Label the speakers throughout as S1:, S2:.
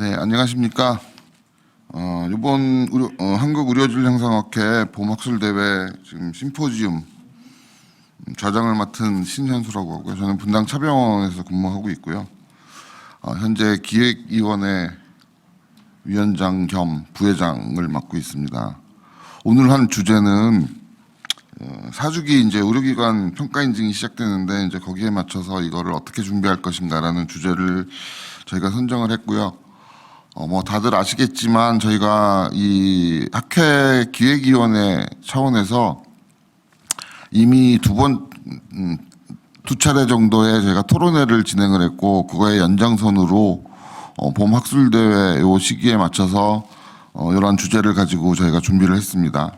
S1: 네, 안녕하십니까. 이번 한국의료진형상학회 봄학술대회 지금 심포지움 좌장을 맡은 신현수라고 하고요. 저는 분당 차병원에서 근무하고 있고요. 현재 기획위원회 위원장 겸 부회장을 맡고 있습니다. 오늘 한 주제는 사주기 이제 의료기관 평가 인증이 시작되는데 이제 거기에 맞춰서 이거를 어떻게 준비할 것인가라는 주제를 저희가 선정을 했고요. 뭐 다들 아시겠지만 저희가 이 학회 기획위원회 차원에서 이미 두 차례 정도의 저희가 토론회를 진행을 했고, 그거의 연장선으로 봄 학술대회 요 시기에 맞춰서 이러한 주제를 가지고 저희가 준비를 했습니다.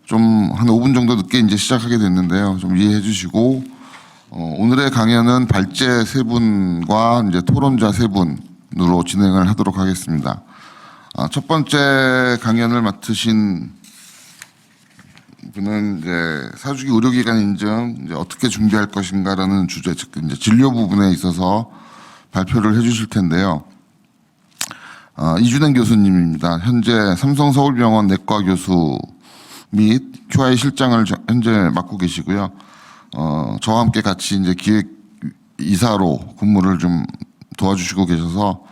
S1: 좀 한 5분 정도 늦게 이제 시작하게 됐는데요. 좀 이해해 주시고, 오늘의 강연은 발제 3분과 이제 토론자 3분으로 진행을 하도록 하겠습니다. 첫 번째 강연을 맡으신 분은 이제 사주기 의료기관 인증 이제 어떻게 준비할 것인가라는 주제, 즉 이제 진료 부분에 있어서 발표를 해주실 텐데요. 이준행 교수님입니다. 현재 삼성서울병원 내과 교수 및 QI 실장을 현재 맡고 계시고요. 저와 함께 같이 이제 기획이사로 근무를 좀 도와주시고 계셔서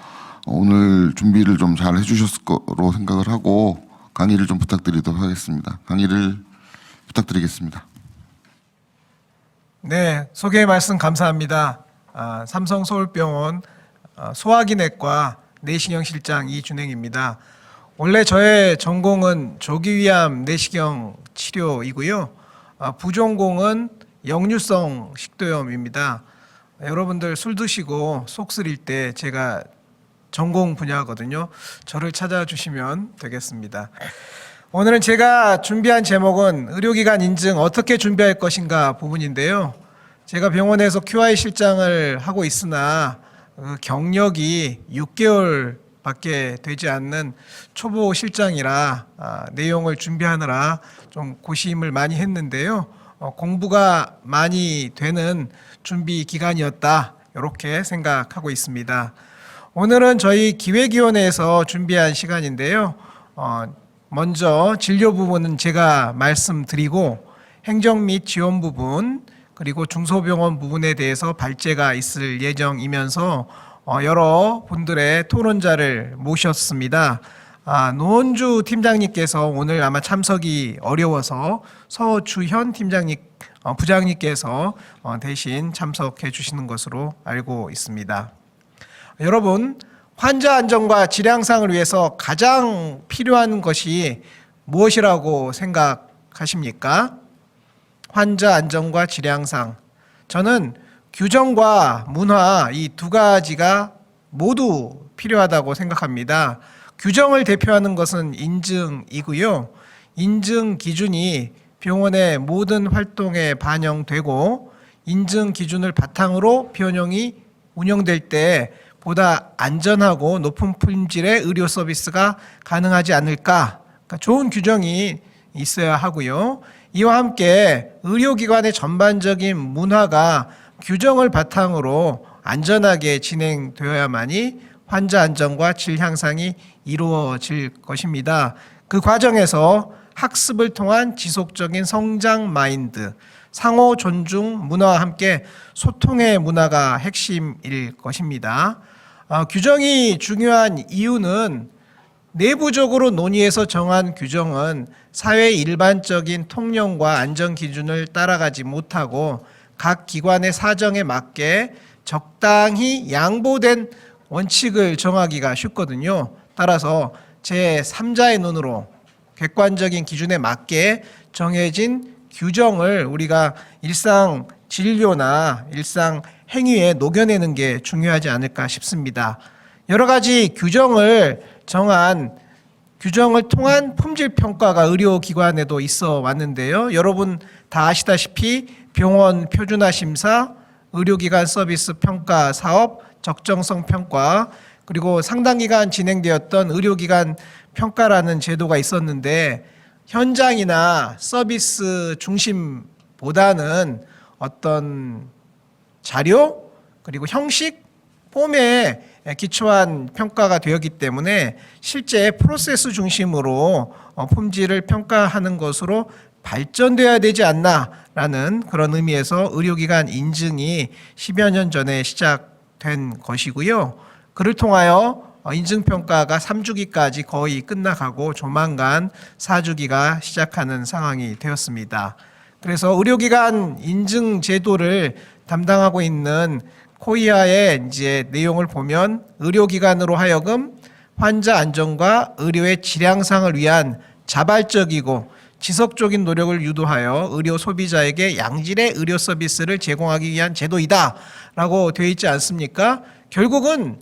S1: 오늘 준비를 좀 잘 해주셨을 거로 생각을 하고 강의를 좀 부탁드리도록 하겠습니다. 강의를 부탁드리겠습니다.
S2: 네, 소개 말씀 감사합니다. 삼성서울병원 소화기내과 내시경 실장 이준행입니다. 원래 저의 전공은 조기위암 내시경 치료이고요. 부전공은 역류성 식도염입니다. 여러분들 술 드시고 속 쓰릴 때 제가 전공 분야거든요. 저를 찾아주시면 되겠습니다. 오늘은 제가 준비한 제목은 의료기관 인증 어떻게 준비할 것인가 부분인데요. 제가 병원에서 QI 실장을 하고 있으나 경력이 6개월밖에 되지 않는 초보 실장이라 내용을 준비하느라 좀 고심을 많이 했는데요. 공부가 많이 되는 준비 기간이었다, 이렇게 생각하고 있습니다. 오늘은 저희 기획위원회에서 준비한 시간인데요. 먼저 진료 부분은 제가 말씀드리고 행정 및 지원 부분 그리고 중소병원 부분에 대해서 발제가 있을 예정이면서 여러 분들의 토론자를 모셨습니다. 노원주 팀장님께서 오늘 아마 참석이 어려워서 서주현 팀장님 부장님께서 대신 참석해 주시는 것으로 알고 있습니다. 여러분, 환자 안전과 질 향상을 위해서 가장 필요한 것이 무엇이라고 생각하십니까? 환자 안전과 질 향상. 저는 규정과 문화 이 두 가지가 모두 필요하다고 생각합니다. 규정을 대표하는 것은 인증이고요. 인증 기준이 병원의 모든 활동에 반영되고 인증 기준을 바탕으로 병원이 운영될 때 보다 안전하고 높은 품질의 의료 서비스가 가능하지 않을까. 그러니까 좋은 규정이 있어야 하고요. 이와 함께 의료기관의 전반적인 문화가 규정을 바탕으로 안전하게 진행되어야만이 환자 안전과 질 향상이 이루어질 것입니다. 그 과정에서 학습을 통한 지속적인 성장 마인드, 상호 존중 문화와 함께 소통의 문화가 핵심일 것입니다. 규정이 중요한 이유는 내부적으로 논의해서 정한 규정은 사회 일반적인 통념과 안전 기준을 따라가지 못하고 각 기관의 사정에 맞게 적당히 양보된 원칙을 정하기가 쉽거든요. 따라서 제3자의 눈으로 객관적인 기준에 맞게 정해진 규정을 우리가 일상 진료나 일상 행위에 녹여내는 게 중요하지 않을까 싶습니다. 여러 가지 규정을 통한 품질 평가가 의료기관에도 있어 왔는데요. 여러분 다 아시다시피 병원 표준화 심사, 의료기관 서비스 평가 사업, 적정성 평가, 그리고 상당 기간 진행되었던 의료기관 평가라는 제도가 있었는데 현장이나 서비스 중심보다는 어떤 자료 그리고 형식 폼에 기초한 평가가 되었기 때문에 실제 프로세스 중심으로 품질을 평가하는 것으로 발전돼야 되지 않나라는 그런 의미에서 의료기관 인증이 10여 년 전에 시작된 것이고요. 그를 통하여 인증평가가 3주기까지 거의 끝나가고 조만간 4주기가 시작하는 상황이 되었습니다. 그래서 의료기관 인증 제도를 담당하고 있는 코이아의 이제 내용을 보면 의료기관으로 하여금 환자 안전과 의료의 질향상을 위한 자발적이고 지속적인 노력을 유도하여 의료 소비자에게 양질의 의료 서비스를 제공하기 위한 제도이다라고 되어 있지 않습니까? 결국은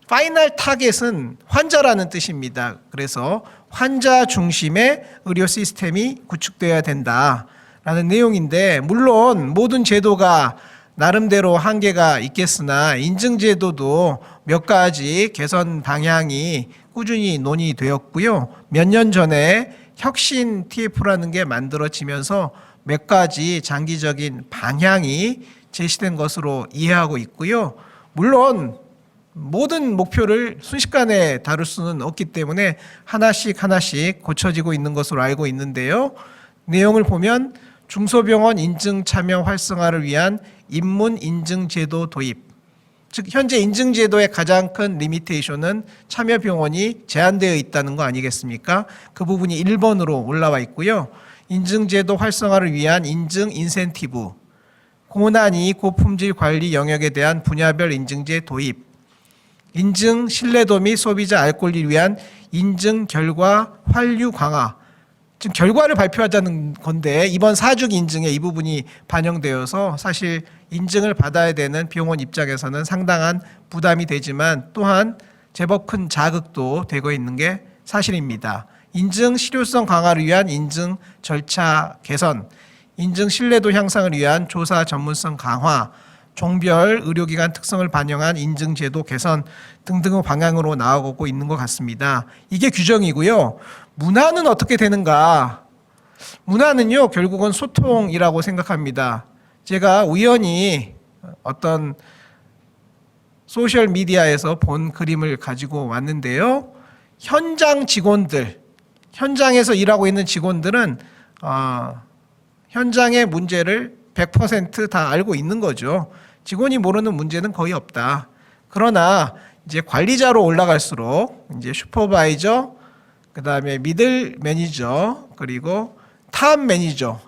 S2: 파이널 타겟은 환자라는 뜻입니다. 그래서 환자 중심의 의료 시스템이 구축되어야 된다라는 내용인데, 물론 모든 제도가 나름대로 한계가 있겠으나 인증제도도 몇 가지 개선 방향이 꾸준히 논의되었고요. 몇 년 전에 혁신 TF라는 게 만들어지면서 몇 가지 장기적인 방향이 제시된 것으로 이해하고 있고요. 물론 모든 목표를 순식간에 다룰 수는 없기 때문에 하나씩 고쳐지고 있는 것으로 알고 있는데요. 내용을 보면 중소병원 인증 참여 활성화를 위한 입문 인증 제도 도입. 즉 현재 인증 제도의 가장 큰 리미테이션은 참여 병원이 제한되어 있다는 거 아니겠습니까? 그 부분이 1번으로 올라와 있고요. 인증 제도 활성화를 위한 인증 인센티브, 고난이 고품질 관리 영역에 대한 분야별 인증제 도입, 인증 신뢰도 및 소비자 알 권리를 위한 인증 결과 환류 강화. 지금 결과를 발표하자는 건데 이번 4주기 인증에 이 부분이 반영되어서 사실 인증을 받아야 되는 병원 입장에서는 상당한 부담이 되지만 또한 제법 큰 자극도 되고 있는 게 사실입니다. 인증 실효성 강화를 위한 인증 절차 개선, 인증 신뢰도 향상을 위한 조사 전문성 강화, 종별 의료기관 특성을 반영한 인증제도 개선 등등의 방향으로 나아가고 있는 것 같습니다. 이게 규정이고요. 문화는 어떻게 되는가? 문화는요, 결국은 소통이라고 생각합니다. 제가 우연히 어떤 소셜 미디어에서 본 그림을 가지고 왔는데요. 현장 직원들, 현장에서 일하고 있는 직원들은 현장의 문제를 100% 알고 있는 거죠. 직원이 모르는 문제는 거의 없다. 그러나 이제 관리자로 올라갈수록 이제 슈퍼바이저, 그다음에 미들 매니저, 그리고 탑 매니저.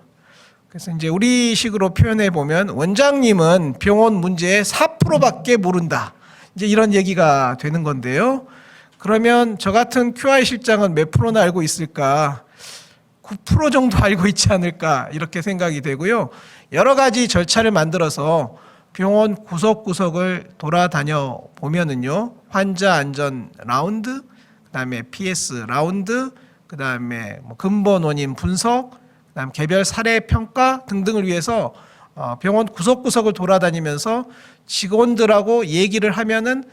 S2: 그래서 이제 우리식으로 표현해 보면 원장님은 병원 문제의 4%밖에 모른다. 이제 이런 얘기가 되는 건데요. 그러면 저 같은 QI 실장은 몇 프로나 알고 있을까? 9% 정도 알고 있지 않을까 이렇게 생각이 되고요. 여러 가지 절차를 만들어서 병원 구석구석을 돌아다녀 보면은요, 환자 안전 라운드, 그다음에 PS 라운드, 그다음에 근본 원인 분석, 그다음 개별 사례 평가 등등을 위해서 병원 구석구석을 돌아다니면서 직원들하고 얘기를 하면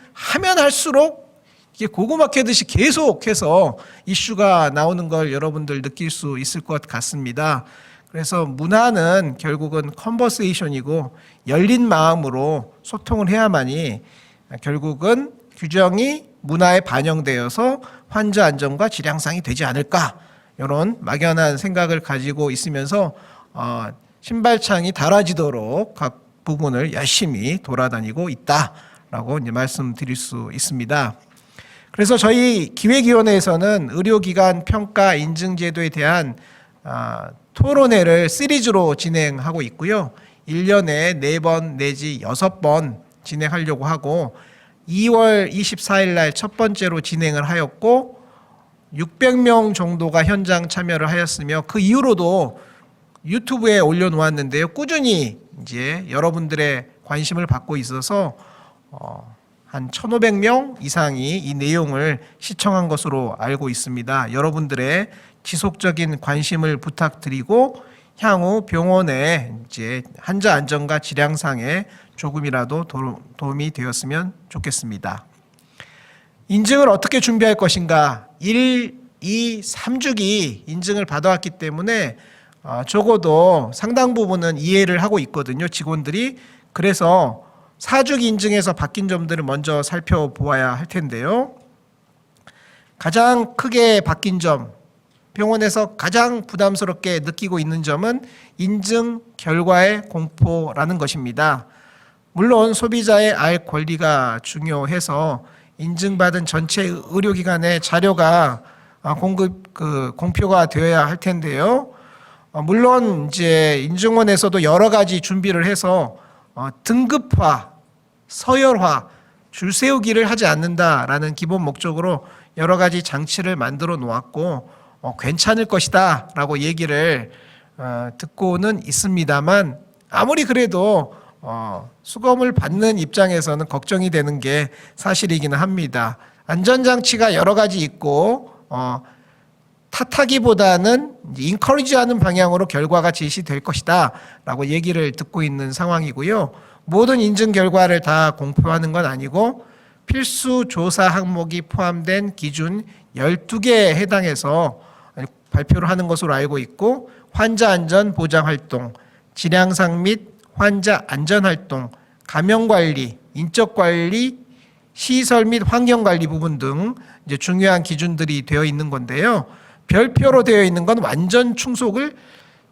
S2: 할수록 이게 고구마 캐듯이 계속해서 이슈가 나오는 걸 여러분들 느낄 수 있을 것 같습니다. 그래서 문화는 결국은 컨버세이션이고 열린 마음으로 소통을 해야만이 결국은 규정이 문화에 반영되어서 환자 안전과 질향상이 되지 않을까, 이런 막연한 생각을 가지고 있으면서 신발창이 달아지도록 각 부분을 열심히 돌아다니고 있다라고 이제 말씀드릴 수 있습니다. 그래서 저희 기획위원회에서는 의료기관 평가 인증제도에 대한 토론회를 시리즈로 진행하고 있고요. 1년에 4번 내지 6번 진행하려고 하고 2월 24일 날 첫 번째로 진행을 하였고 600명 정도가 현장 참여를 하였으며 그 이후로도 유튜브에 올려놓았는데요. 꾸준히 이제 여러분들의 관심을 받고 있어서 한 1,500명 이상이 이 내용을 시청한 것으로 알고 있습니다. 여러분들의 지속적인 관심을 부탁드리고 향후 병원의 이제 환자 안전과 질향상에 조금이라도 도움이 되었으면 좋겠습니다. 인증을 어떻게 준비할 것인가? 1, 2, 3주기 인증을 받아왔기 때문에 적어도 상당 부분은 이해를 하고 있거든요, 직원들이. 그래서 사주기 인증에서 바뀐 점들을 먼저 살펴보아야 할 텐데요. 가장 크게 바뀐 점, 병원에서 가장 부담스럽게 느끼고 있는 점은 인증 결과의 공포라는 것입니다. 물론 소비자의 알 권리가 중요해서 인증받은 전체 의료기관의 자료가 공표가 되어야 할 텐데요. 물론 이제 인증원에서도 여러 가지 준비를 해서 등급화, 서열화, 줄 세우기를 하지 않는다라는 기본 목적으로 여러 가지 장치를 만들어 놓았고 괜찮을 것이다라고 얘기를 듣고는 있습니다만 아무리 그래도 수검을 받는 입장에서는 걱정이 되는 게 사실이기는 합니다. 안전장치가 여러 가지 있고 탓하기보다는 인커리지하는 방향으로 결과가 제시될 것이다 라고 얘기를 듣고 있는 상황이고요. 모든 인증 결과를 다 공표하는 건 아니고 필수 조사 항목이 포함된 기준 12개에 해당해서 발표를 하는 것으로 알고 있고, 환자 안전 보장 활동, 질량상 및 환자 안전 활동, 감염 관리, 인적 관리, 시설 및 환경 관리 부분 등 이제 중요한 기준들이 되어 있는 건데요. 별표로 되어 있는 건 완전 충족을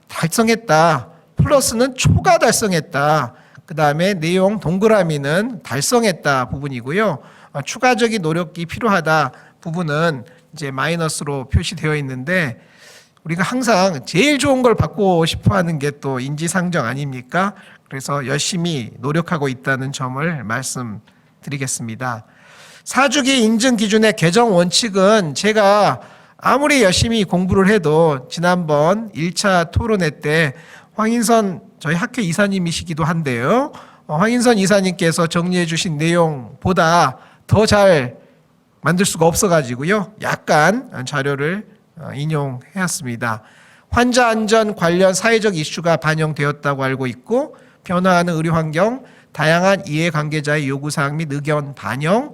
S2: 달성했다. 플러스는 초과 달성했다. 그 다음에 내용 동그라미는 달성했다 부분이고요. 추가적인 노력이 필요하다 부분은 이제 마이너스로 표시되어 있는데, 우리가 항상 제일 좋은 걸 받고 싶어 하는 게 또 인지상정 아닙니까? 그래서 열심히 노력하고 있다는 점을 말씀드리겠습니다. 사주기 인증 기준의 개정 원칙은 제가 아무리 열심히 공부를 해도 지난번 1차 토론회 때 황인선 저희 학회 이사님이시기도 한데요. 황인선 이사님께서 정리해 주신 내용보다 더 잘 만들 수가 없어가지고요. 약간 자료를 인용해왔습니다. 환자 안전 관련 사회적 이슈가 반영되었다고 알고 있고, 변화하는 의료 환경, 다양한 이해관계자의 요구사항 및 의견 반영,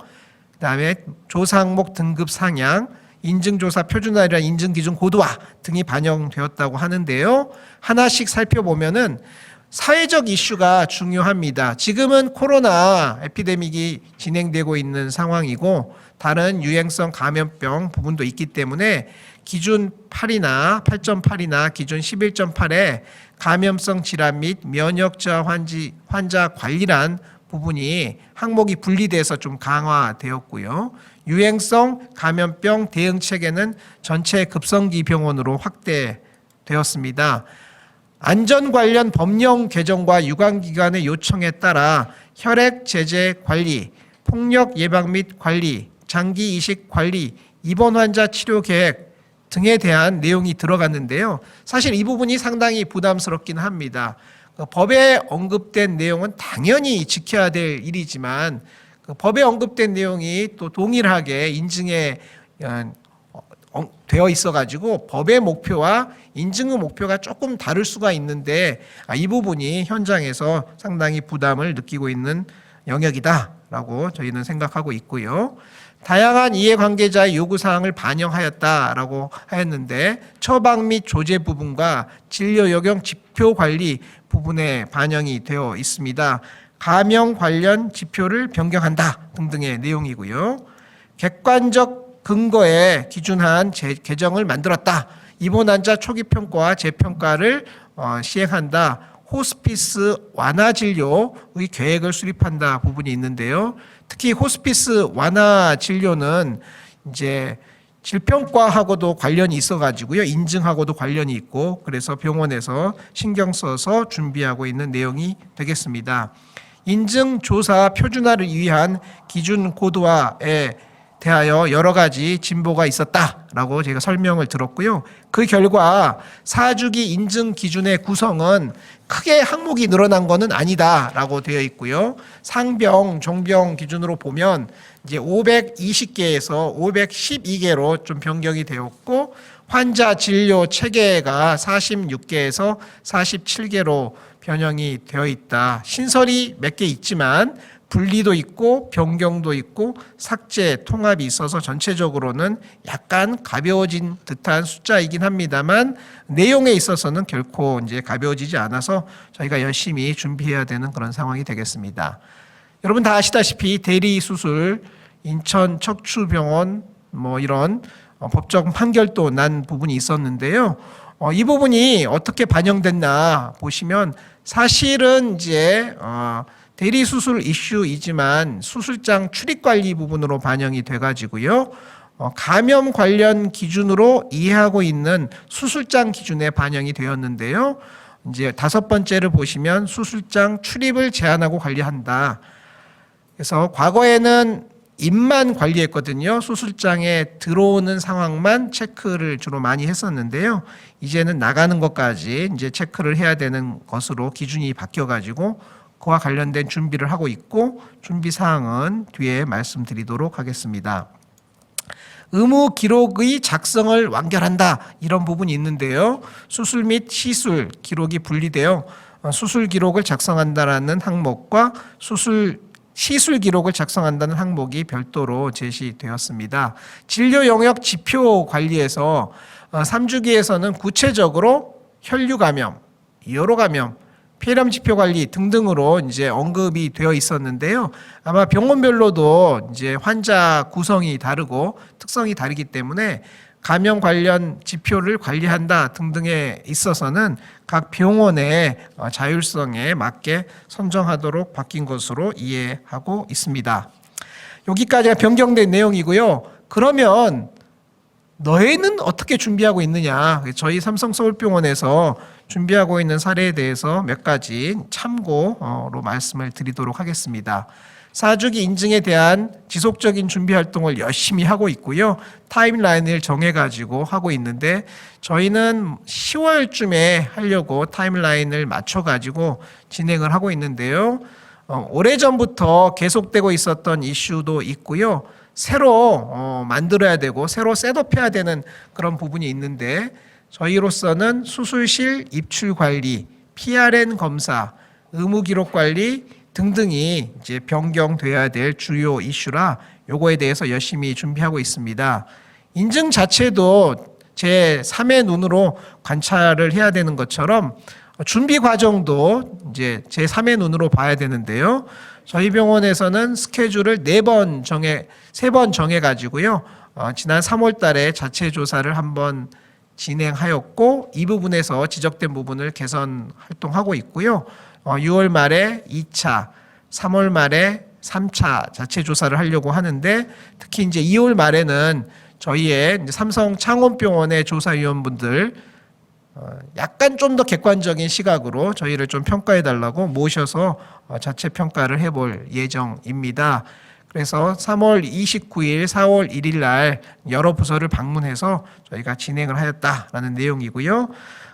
S2: 그다음에 조사 항목 등급 상향, 인증조사 표준화이란 인증기준 고도화 등이 반영되었다고 하는데요. 하나씩 살펴보면은 사회적 이슈가 중요합니다. 지금은 코로나 에피데믹이 진행되고 있는 상황이고 다른 유행성 감염병 부분도 있기 때문에 기준 8이나 8.8이나 기준 11.8에 감염성 질환 및 면역 저하 환자 관리란 부분이 항목이 분리돼서 좀 강화되었고요. 유행성 감염병 대응 체계는 전체 급성기 병원으로 확대되었습니다. 안전 관련 법령 개정과 유관기관의 요청에 따라 혈액 제재 관리, 폭력 예방 및 관리, 장기 이식 관리, 입원 환자 치료 계획 등에 대한 내용이 들어갔는데요. 사실 이 부분이 상당히 부담스럽긴 합니다. 법에 언급된 내용은 당연히 지켜야 될 일이지만 법에 언급된 내용이 또 동일하게 인증에 되어 있어가지고 법의 목표와 인증의 목표가 조금 다를 수가 있는데 이 부분이 현장에서 상당히 부담을 느끼고 있는 영역이다라고 저희는 생각하고 있고요. 다양한 이해관계자의 요구사항을 반영하였다라고 하였는데 처방 및 조제 부분과 진료 요령 지표 관리 부분에 반영이 되어 있습니다. 감염 관련 지표를 변경한다 등등의 내용이고요. 객관적 근거에 기준한 개정을 만들었다. 입원 환자 초기 평가와 재평가를 시행한다. 호스피스 완화 진료의 계획을 수립한다 부분이 있는데요. 특히 호스피스 완화 진료는 이제 질병과하고도 관련이 있어가지고요. 인증하고도 관련이 있고 그래서 병원에서 신경 써서 준비하고 있는 내용이 되겠습니다. 인증 조사 표준화를 위한 기준 고도화에 대하여 여러 가지 진보가 있었다라고 제가 설명을 들었고요. 그 결과 사주기 인증 기준의 구성은 크게 항목이 늘어난 것은 아니다라고 되어 있고요. 상병, 종병 기준으로 보면 이제 520개에서 512개로 좀 변경이 되었고 환자 진료 체계가 46개에서 47개로 변형이 되어 있다. 신설이 몇 개 있지만 분리도 있고 변경도 있고 삭제, 통합이 있어서 전체적으로는 약간 가벼워진 듯한 숫자이긴 합니다만 내용에 있어서는 결코 이제 가벼워지지 않아서 저희가 열심히 준비해야 되는 그런 상황이 되겠습니다. 여러분 다 아시다시피 대리 수술, 인천 척추병원 뭐 이런 법적 판결도 난 부분이 있었는데요. 이 부분이 어떻게 반영됐나 보시면 사실은 이제 대리 수술 이슈이지만 수술장 출입 관리 부분으로 반영이 돼 가지고요. 감염 관련 기준으로 이해하고 있는 수술장 기준에 반영이 되었는데요. 이제 5번째를 보시면 수술장 출입을 제한하고 관리한다. 그래서 과거에는 입만 관리했거든요. 수술장에 들어오는 상황만 체크를 주로 많이 했었는데요. 이제는 나가는 것까지 이제 체크를 해야 되는 것으로 기준이 바뀌어 가지고 그와 관련된 준비를 하고 있고 준비 사항은 뒤에 말씀드리도록 하겠습니다. 의무 기록의 작성을 완결한다 이런 부분이 있는데요. 수술 및 시술 기록이 분리되어 수술 기록을 작성한다라는 항목과 시술 기록을 작성한다는 항목이 별도로 제시되었습니다. 진료 영역 지표 관리에서 3주기에서는 구체적으로 혈류 감염, 여로 감염, 폐렴 지표 관리 등등으로 이제 언급이 되어 있었는데요. 아마 병원별로도 이제 환자 구성이 다르고 특성이 다르기 때문에 감염 관련 지표를 관리한다 등등에 있어서는 각 병원의 자율성에 맞게 선정하도록 바뀐 것으로 이해하고 있습니다. 여기까지가 변경된 내용이고요. 그러면 너희는 어떻게 준비하고 있느냐? 저희 삼성서울병원에서 준비하고 있는 사례에 대해서 몇 가지 참고로 말씀을 드리도록 하겠습니다. 4주기 인증에 대한 지속적인 준비 활동을 열심히 하고 있고요. 타임라인을 정해가지고 하고 있는데 저희는 10월쯤에 하려고 타임라인을 맞춰가지고 진행을 하고 있는데요. 오래전부터 계속되고 있었던 이슈도 있고요. 새로 만들어야 되고 새로 셋업해야 되는 그런 부분이 있는데 저희로서는 수술실 입출 관리, PRN 검사, 의무 기록 관리 등등이 이제 변경돼야 될 주요 이슈라 요거에 대해서 열심히 준비하고 있습니다. 인증 자체도 제 3의 눈으로 관찰을 해야 되는 것처럼 준비 과정도 이제 제 3의 눈으로 봐야 되는데요. 저희 병원에서는 스케줄을 3번 정해 가지고요. 지난 3월 달에 자체 조사를 한번 진행하였고 이 부분에서 지적된 부분을 개선 활동하고 있고요. 6월 말에 2차, 3월 말에 3차 자체 조사를 하려고 하는데 특히 이제 2월 말에는 저희의 이제 삼성 창원병원의 조사위원분들 약간 좀 더 객관적인 시각으로 저희를 좀 평가해 달라고 모셔서 자체 평가를 해볼 예정입니다. 그래서 3월 29일, 4월 1일 날 여러 부서를 방문해서 저희가 진행을 하였다라는 내용이고요.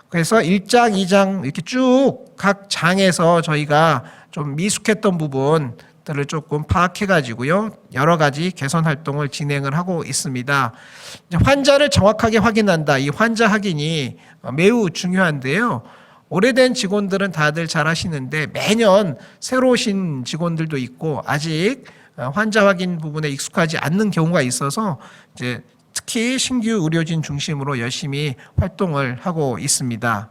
S2: 그래서 1장, 2장 이렇게 쭉 각 장에서 저희가 좀 미숙했던 부분들을 조금 파악해 가지고요. 여러 가지 개선 활동을 진행을 하고 있습니다. 환자를 정확하게 확인한다. 이 환자 확인이 매우 중요한데요. 오래된 직원들은 다들 잘 하시는데 매년 새로 오신 직원들도 있고 아직 환자 확인 부분에 익숙하지 않는 경우가 있어서 이제 특히 신규 의료진 중심으로 열심히 활동을 하고 있습니다.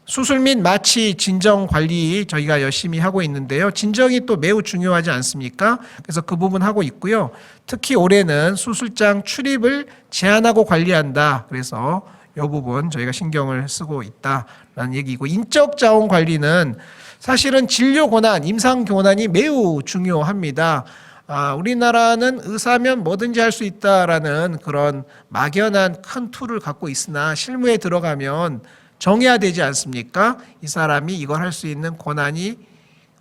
S2: 수술 및 마취 진정 관리 저희가 열심히 하고 있는데요. 진정이 또 매우 중요하지 않습니까? 그래서 그 부분 하고 있고요. 특히 올해는 수술장 출입을 제한하고 관리한다. 그래서 이 부분 저희가 신경을 쓰고 있다라는 얘기고 인적 자원 관리는 사실은 진료 권한, 임상 권한이 매우 중요합니다. 우리나라는 의사면 뭐든지 할 수 있다라는 그런 막연한 큰 툴을 갖고 있으나 실무에 들어가면 정해야 되지 않습니까? 이 사람이 이걸 할 수 있는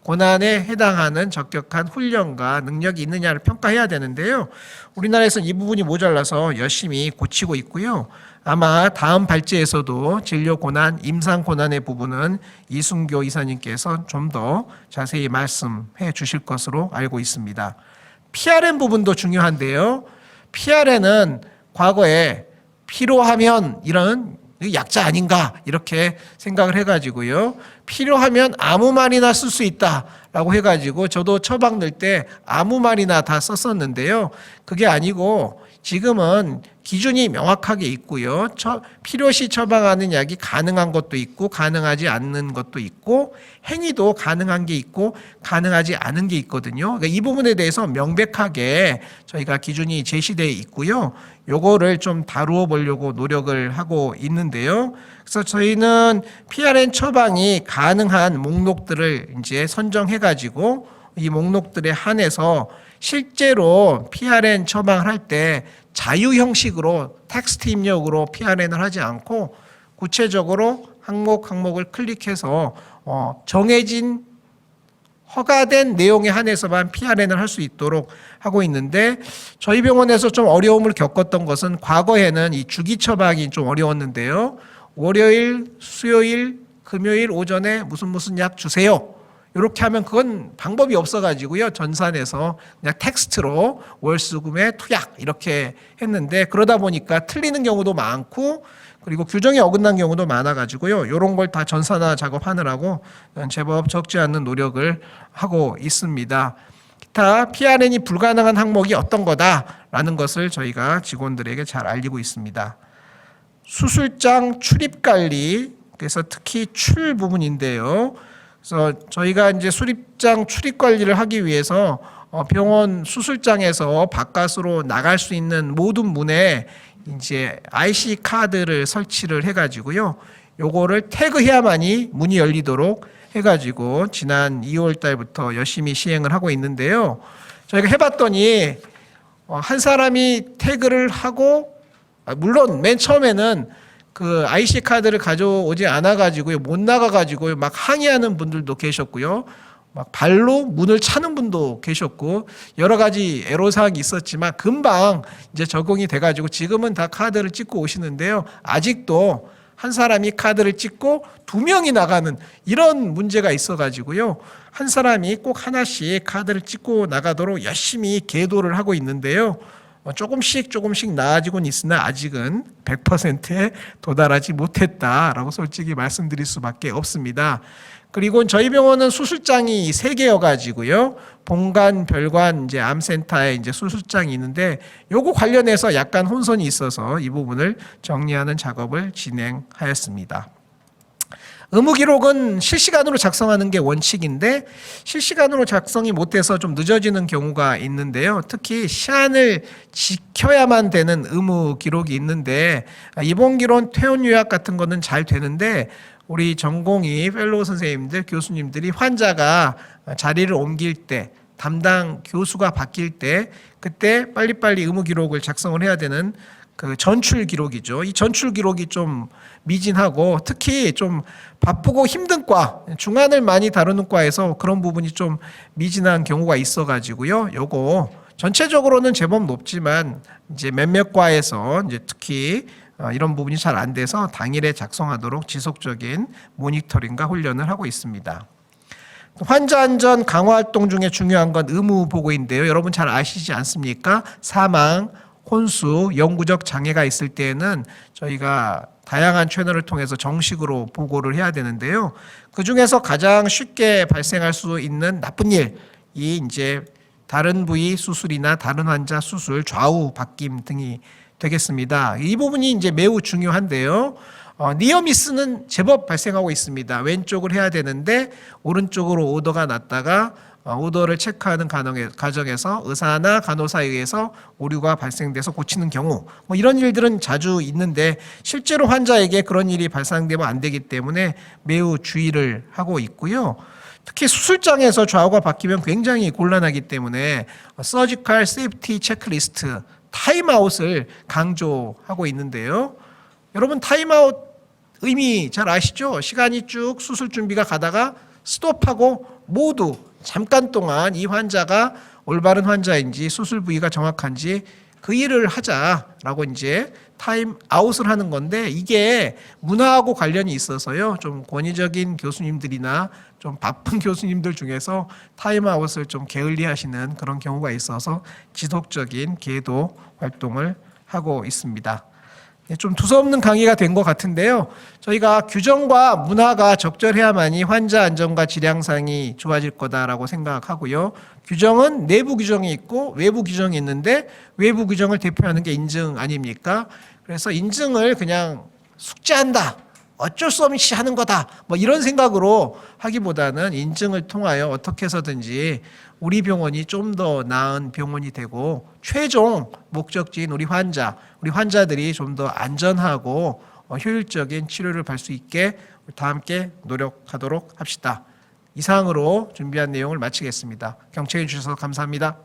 S2: 권한에 해당하는 적격한 훈련과 능력이 있느냐를 평가해야 되는데요. 우리나라에서는 이 부분이 모자라서 열심히 고치고 있고요. 아마 다음 발제에서도 진료 권한, 임상 권한의 부분은 이순교 이사님께서 좀 더 자세히 말씀해 주실 것으로 알고 있습니다. PRN 부분도 중요한데요. PRN은 과거에 필요하면 이런 약자 아닌가 이렇게 생각을 해가지고요. 필요하면 아무 말이나 쓸 수 있다라고 해가지고 저도 처방 넣을 때 아무 말이나 다 썼었는데요. 그게 아니고 지금은 기준이 명확하게 있고요. 필요시 처방하는 약이 가능한 것도 있고 가능하지 않는 것도 있고 행위도 가능한 게 있고 가능하지 않은 게 있거든요. 그러니까 이 부분에 대해서 명백하게 저희가 기준이 제시되어 있고요. 요거를 좀 다루어 보려고 노력을 하고 있는데요. 그래서 저희는 PRN 처방이 가능한 목록들을 이제 선정해 가지고 이 목록들에 한해서 실제로 PRN 처방을 할 때 자유 형식으로 텍스트 입력으로 PRN을 하지 않고 구체적으로 항목을 클릭해서 정해진 허가된 내용에 한해서만 PRN을 할 수 있도록 하고 있는데 저희 병원에서 좀 어려움을 겪었던 것은 과거에는 이 주기 처방이 좀 어려웠는데요. 월요일, 수요일, 금요일 오전에 무슨 약 주세요. 이렇게 하면 그건 방법이 없어가지고요. 전산에서 그냥 텍스트로 월수금에 투약 이렇게 했는데 그러다 보니까 틀리는 경우도 많고 그리고 규정에 어긋난 경우도 많아가지고요. 이런 걸 다 전산화 작업하느라고 제법 적지 않은 노력을 하고 있습니다. 기타 PRN이 불가능한 항목이 어떤 거다라는 것을 저희가 직원들에게 잘 알리고 있습니다. 수술장 출입 관리, 그래서 특히 출 부분인데요. 그래서 저희가 이제 수립장 출입 관리를 하기 위해서 병원 수술장에서 바깥으로 나갈 수 있는 모든 문에 이제 IC 카드를 설치를 해가지고요. 요거를 태그해야만이 문이 열리도록 해가지고 지난 2월 달부터 열심히 시행을 하고 있는데요. 저희가 해봤더니 한 사람이 태그를 하고 물론 맨 처음에는 그 IC 카드를 가져오지 않아 가지고요, 못 나가 가지고요, 막 항의하는 분들도 계셨고요, 막 발로 문을 차는 분도 계셨고 여러 가지 애로사항이 있었지만 금방 이제 적응이 돼 가지고 지금은 다 카드를 찍고 오시는데요. 아직도 한 사람이 카드를 찍고 두 명이 나가는 이런 문제가 있어 가지고요. 한 사람이 꼭 하나씩 카드를 찍고 나가도록 열심히 계도를 하고 있는데요. 조금씩 나아지고는 있으나 아직은 100%에 도달하지 못했다라고 솔직히 말씀드릴 수밖에 없습니다. 그리고 저희 병원은 수술장이 3개여 가지고요. 본관, 별관, 이제 암센터에 이제 수술장이 있는데 요거 관련해서 약간 혼선이 있어서 이 부분을 정리하는 작업을 진행하였습니다. 의무기록은 실시간으로 작성하는 게 원칙인데 실시간으로 작성이 못해서 좀 늦어지는 경우가 있는데요. 특히 시한을 지켜야만 되는 의무기록이 있는데 입원기록, 퇴원요약 같은 거는 잘 되는데 우리 전공의 펠로우 선생님들, 교수님들이 환자가 자리를 옮길 때 담당 교수가 바뀔 때 그때 빨리빨리 의무기록을 작성을 해야 되는 그 전출 기록이죠. 이 전출 기록이 좀 미진하고 특히 좀 바쁘고 힘든 과, 중환을 많이 다루는 과에서 그런 부분이 좀 미진한 경우가 있어가지고요. 요거 전체적으로는 제법 높지만 이제 몇몇 과에서 이제 특히 이런 부분이 잘 안 돼서 당일에 작성하도록 지속적인 모니터링과 훈련을 하고 있습니다. 환자 안전 강화 활동 중에 중요한 건 의무 보고인데요. 여러분 잘 아시지 않습니까? 사망, 혼수, 영구적 장애가 있을 때에는 저희가 다양한 채널을 통해서 정식으로 보고를 해야 되는데요. 그 중에서 가장 쉽게 발생할 수 있는 나쁜 일이 이제 다른 부위 수술이나 다른 환자 수술, 좌우 바뀜 등이 되겠습니다. 이 부분이 이제 매우 중요한데요. 니어미스는 제법 발생하고 있습니다. 왼쪽을 해야 되는데 오른쪽으로 오더가 났다가 오더를 체크하는 과정에서 의사나 간호사에 의해서 오류가 발생돼서 고치는 경우 이런 일들은 자주 있는데 실제로 환자에게 그런 일이 발생되면 안 되기 때문에 매우 주의를 하고 있고요. 특히 수술장에서 좌우가 바뀌면 굉장히 곤란하기 때문에 서지컬 세이프티 체크리스트 타임아웃을 강조하고 있는데요. 여러분 타임아웃 의미 잘 아시죠? 시간이 쭉 수술 준비가 가다가 스톱하고 모두 잠깐 동안 이 환자가 올바른 환자인지 수술 부위가 정확한지 그 일을 하자라고 이제 타임아웃을 하는 건데 이게 문화하고 관련이 있어서요. 좀 권위적인 교수님들이나 좀 바쁜 교수님들 중에서 타임아웃을 좀 게을리하시는 그런 경우가 있어서 지속적인 계도 활동을 하고 있습니다. 좀 두서없는 강의가 된 것 같은데요. 저희가 규정과 문화가 적절해야만이 환자 안전과 질 향상이 좋아질 거다라고 생각하고요. 규정은 내부 규정이 있고 외부 규정이 있는데 외부 규정을 대표하는 게 인증 아닙니까? 그래서 인증을 그냥 숙지한다, 어쩔 수 없이 하는 거다, 뭐 이런 생각으로 하기보다는 인증을 통하여 어떻게 해서든지 우리 병원이 좀 더 나은 병원이 되고 최종 목적지인 우리 환자들이 좀 더 안전하고 효율적인 치료를 받을 수 있게 다 함께 노력하도록 합시다. 이상으로 준비한 내용을 마치겠습니다. 경청해 주셔서 감사합니다.